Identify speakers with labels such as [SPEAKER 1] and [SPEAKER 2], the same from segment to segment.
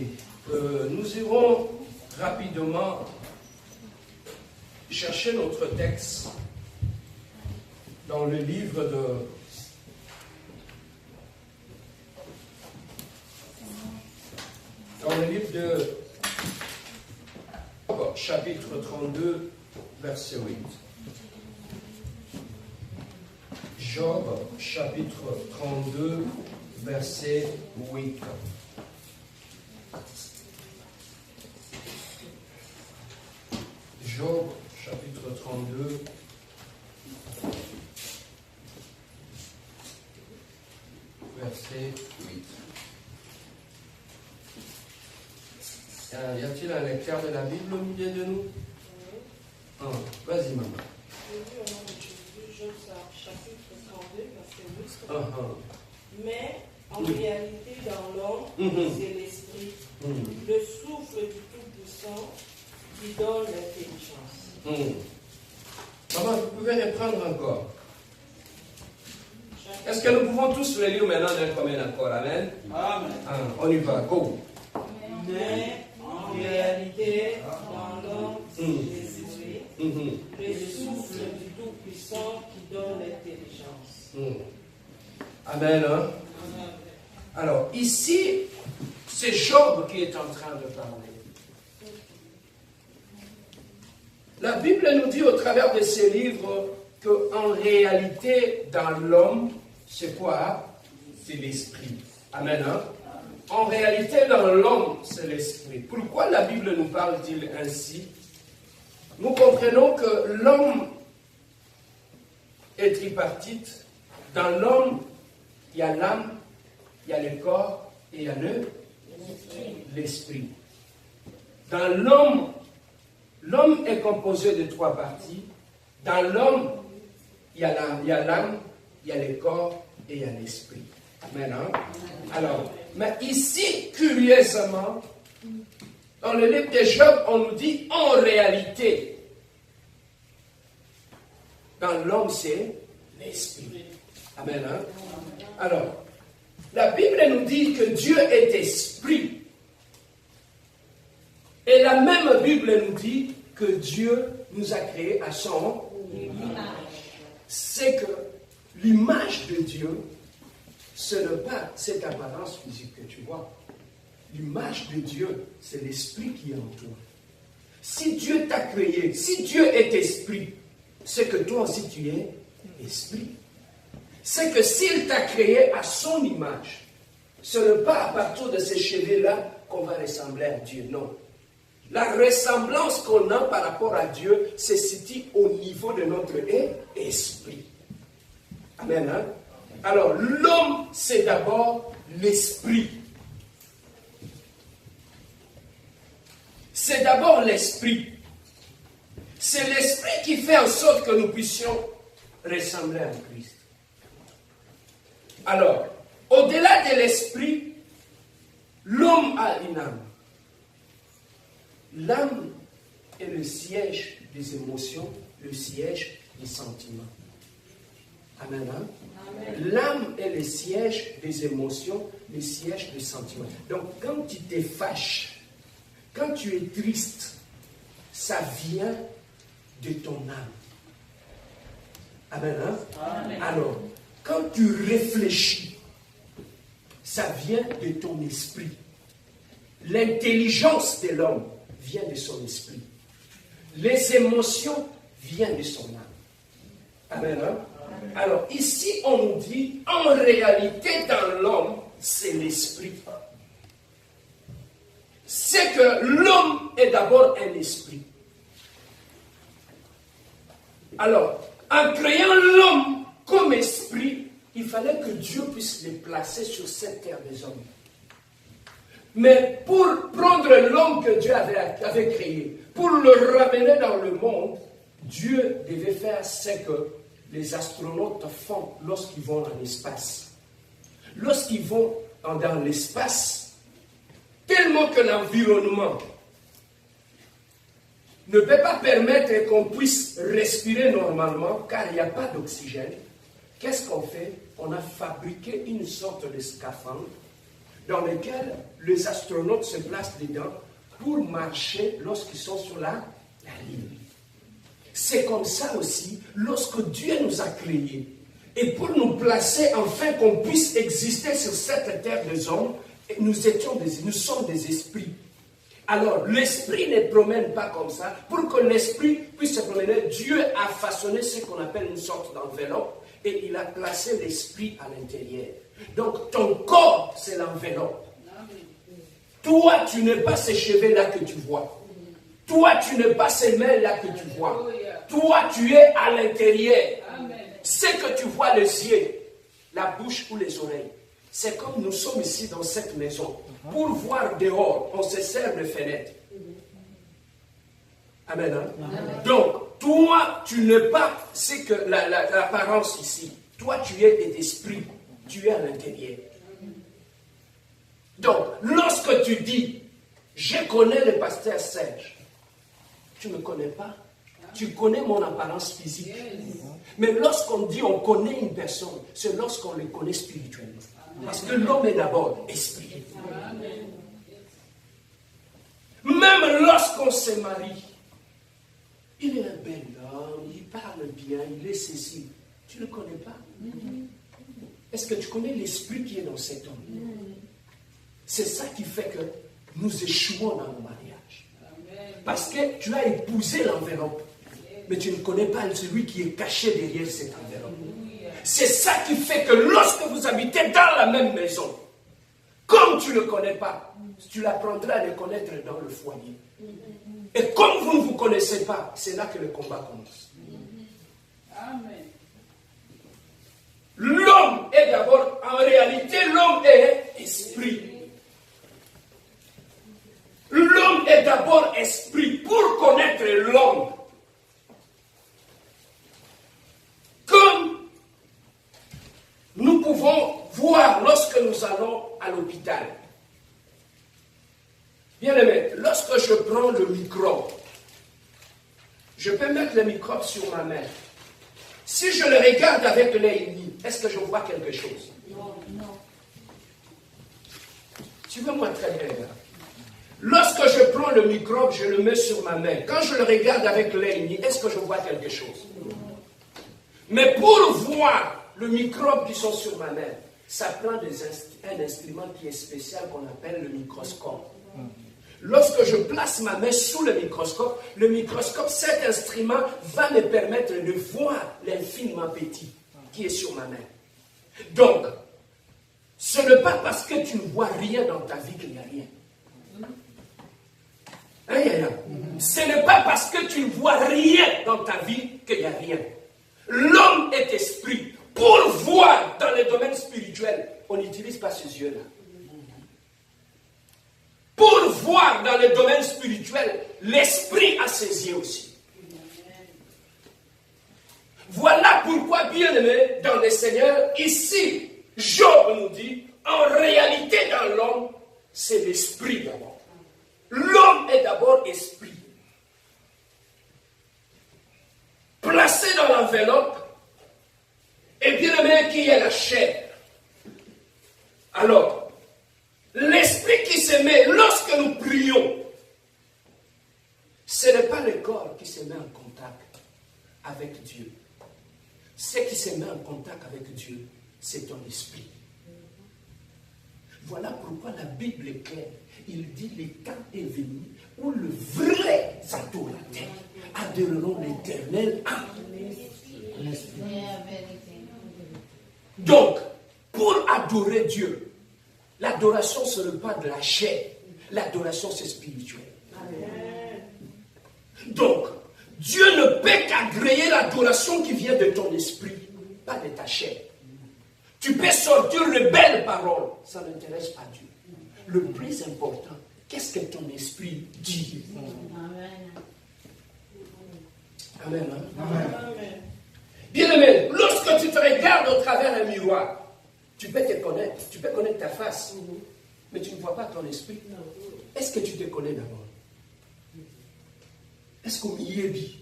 [SPEAKER 1] Oui. Nous irons rapidement chercher notre texte dans le livre de chapitre 32, verset 8. Job, chapitre 32, verset 8. Job, chapitre 32, verset 8. Y a-t-il un lecteur de la Bible au milieu de nous? Vas-y, maman.
[SPEAKER 2] Job, chapitre 32, verset 8. Mais en réalité, dans l'homme, c'est l'esprit, le souffle du Tout-Puissant qui donne l'intelligence.
[SPEAKER 1] Maman, vous pouvez reprendre encore. Est-ce que nous pouvons tous le lire maintenant d'un commun accord? Amen.
[SPEAKER 3] Amen.
[SPEAKER 1] On y va, go.
[SPEAKER 2] Mais en réalité, dans l'homme, c'est l'esprit, le souffle du Tout-Puissant qui donne l'intelligence.
[SPEAKER 1] Amen. Hein? Alors, ici, c'est Job qui est en train de parler. La Bible nous dit au travers de ces livres qu'en réalité, dans l'homme, c'est quoi? C'est l'esprit. Amen. Hein? En réalité, dans l'homme, c'est l'esprit. Pourquoi la Bible nous parle-t-il ainsi? Nous comprenons que l'homme est tripartite. Dans l'homme, il y a l'âme, il y a le corps et il y a l'esprit. Dans l'homme, l'homme est composé de trois parties. Dans l'homme, il y a l'âme, il y a le corps et il y a l'esprit. Amen. Hein? Alors, mais ici, curieusement, dans le livre de Job, on nous dit en réalité, dans l'homme, c'est l'esprit. Amen. Hein? Alors, la Bible nous dit que Dieu est esprit. Et la même Bible nous dit que Dieu nous a créés à son image. C'est que l'image de Dieu, ce n'est pas cette apparence physique que tu vois. L'image de Dieu, c'est l'esprit qui est en toi. Si Dieu t'a créé, si Dieu est esprit, c'est que toi aussi tu es esprit. C'est que s'il t'a créé à son image, ce n'est pas à partir de ces cheveux-là qu'on va ressembler à Dieu, non. La ressemblance qu'on a par rapport à Dieu se situe au niveau de notre esprit. Amen. Hein? Alors, l'homme, c'est d'abord l'esprit. C'est d'abord l'esprit. C'est l'esprit qui fait en sorte que nous puissions ressembler à Christ. Alors, au-delà de l'esprit, l'homme a une âme. L'âme est le siège des émotions, le siège des sentiments. Amen. Hein? Amen. L'âme est le siège des émotions, le siège des sentiments. Donc, quand tu te fâches, quand tu es triste, ça vient de ton âme. Amen. Hein? Amen. Alors, quand tu réfléchis, ça vient de ton esprit. L'intelligence de l'homme vient de son esprit. Les émotions viennent de son âme. Amen. Hein? Amen. Alors, ici, on nous dit, en réalité, dans l'homme, c'est l'esprit. C'est que l'homme est d'abord un esprit. Alors, en créant l'homme comme esprit, il fallait que Dieu puisse le placer sur cette terre des hommes. Mais pour prendre l'homme que Dieu avait créé, pour le ramener dans le monde, Dieu devait faire ce que les astronautes font lorsqu'ils vont dans l'espace. Lorsqu'ils vont dans l'espace, tellement que l'environnement ne peut pas permettre qu'on puisse respirer normalement, car il n'y a pas d'oxygène, qu'est-ce qu'on fait? On a fabriqué une sorte de scaphandre dans lesquels les astronautes se placent dedans pour marcher lorsqu'ils sont sur la Lune. C'est comme ça aussi, lorsque Dieu nous a créés, et pour nous placer afin qu'on puisse exister sur cette terre des hommes, nous sommes des esprits. Alors, l'esprit ne promène pas comme ça. Pour que l'esprit puisse se promener, Dieu a façonné ce qu'on appelle une sorte d'enveloppe et il a placé l'esprit à l'intérieur. Donc, ton corps, c'est l'enveloppe. Toi, tu n'es pas ces cheveux-là que tu vois. Toi, tu n'es pas ces mains-là que tu vois. Toi, tu es à l'intérieur. Ce que tu vois, les yeux, la bouche ou les oreilles. C'est comme nous sommes ici dans cette maison. Pour voir dehors, on se sert de fenêtres. Amen. Hein? Amen. Donc, toi, tu n'es pas ce que l'apparence ici. Toi, tu es d'esprit. Tu es à l'intérieur. Donc, lorsque tu dis, je connais le pasteur Serge, tu ne me connais pas. Tu connais mon apparence physique. Mais lorsqu'on dit on connaît une personne, c'est lorsqu'on le connaît spirituellement. Parce que l'homme est d'abord esprit. Même lorsqu'on se marie, il est un bel homme, il parle bien, il est ceci. Tu ne le connais pas. Est-ce que tu connais l'esprit qui est dans cet homme? C'est ça qui fait que nous échouons dans le mariage. Parce que tu as épousé l'enveloppe, mais tu ne connais pas celui qui est caché derrière cette enveloppe. C'est ça qui fait que lorsque vous habitez dans la même maison, comme tu ne le connais pas, tu l'apprendras à le connaître dans le foyer. Et comme vous ne vous connaissez pas, c'est là que le combat commence.
[SPEAKER 2] Amen.
[SPEAKER 1] L'homme est d'abord, en réalité, l'homme est esprit. L'homme est d'abord esprit. Pour connaître l'homme, comme nous pouvons voir lorsque nous allons à l'hôpital. Bien aimé, lorsque je prends le microbe, je peux mettre le microbe sur ma main. Si je le regarde avec l'œil nu, est-ce que je vois quelque chose?
[SPEAKER 2] Non.
[SPEAKER 1] Tu veux moi très bien là. Lorsque je prends le microbe, je le mets sur ma main. Quand je le regarde avec l'œil nu, est-ce que je vois quelque chose? Mais pour voir le microbe qui sont sur ma main, ça prend un instrument qui est spécial qu'on appelle le microscope. Lorsque je place ma main sous le microscope, cet instrument va me permettre de voir l'infiniment petit qui est sur ma main. Donc, ce n'est pas parce que tu ne vois rien dans ta vie qu'il n'y a rien. Ce n'est pas parce que tu ne vois rien dans ta vie qu'il n'y a rien. L'homme est esprit. Pour voir dans les domaines spirituels, on n'utilise pas ces yeux-là. Pour voir dans les domaines spirituels, l'esprit a ses yeux aussi. Voilà pourquoi, bien aimé, dans le Seigneur, ici, Job nous dit, en réalité dans l'homme, c'est l'esprit d'abord. L'homme est d'abord esprit. Placé dans l'enveloppe, et bien aimé qui est la chair. Alors, l'esprit qui se met, lorsque nous prions, ce n'est pas le corps qui se met en contact avec Dieu. Ce qui se met en contact avec Dieu, c'est ton esprit. Voilà pourquoi la Bible est claire. Il dit, le temps est venu où le vrai adorateur adoreront l'Éternel en l'esprit. Donc, pour adorer Dieu, l'adoration, ce n'est pas de la chair. L'adoration, c'est spirituel. Donc, Dieu ne peut qu'agréer l'adoration qui vient de ton esprit, pas de ta chair. Tu peux sortir de belles paroles, ça n'intéresse pas Dieu. Le plus important, qu'est-ce que ton esprit dit? Amen. Amen. Bien aimé, lorsque tu te regardes au travers d'un miroir, tu peux te connaître, tu peux connaître ta face, mais tu ne vois pas ton esprit. Est-ce que tu te connais d'abord? Est-ce qu'on y est dit?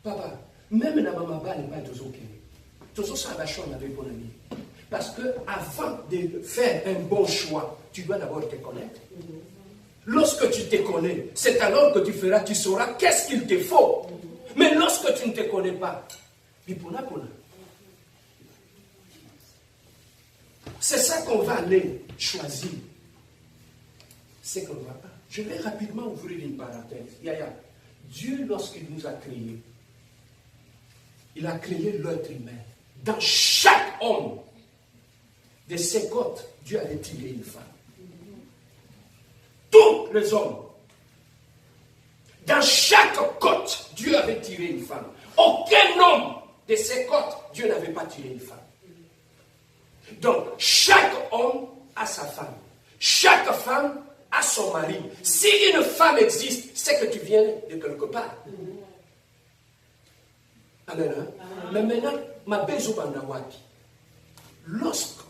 [SPEAKER 1] Papa, même la maman n'est pas toujours ok. Toujours ça va changer avec mon ami. Parce que avant de faire un bon choix, tu dois d'abord te connaître. Lorsque tu te connais, c'est alors que tu sauras qu'est-ce qu'il te faut. Mais lorsque tu ne te connais pas, c'est ça qu'on va aller choisir. C'est qu'on ne va pas. Je vais rapidement ouvrir une parenthèse. Dieu, lorsqu'il nous a créés, il a créé l'être humain. Dans chaque homme, de ses côtes, Dieu avait tiré une femme. Tous les hommes, dans chaque côte, Dieu avait tiré une femme. Aucun homme de ses côtes, Dieu n'avait pas tiré une femme. Donc, chaque homme a sa femme. Chaque femme a son mari. Si une femme existe, c'est que tu viens de quelque part. Amen. Mais maintenant, ma bezobandawati. Lorsque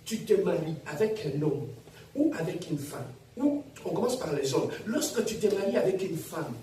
[SPEAKER 1] tu te maries avec un homme ou avec une femme, ou on commence par les hommes, lorsque tu te maries avec une femme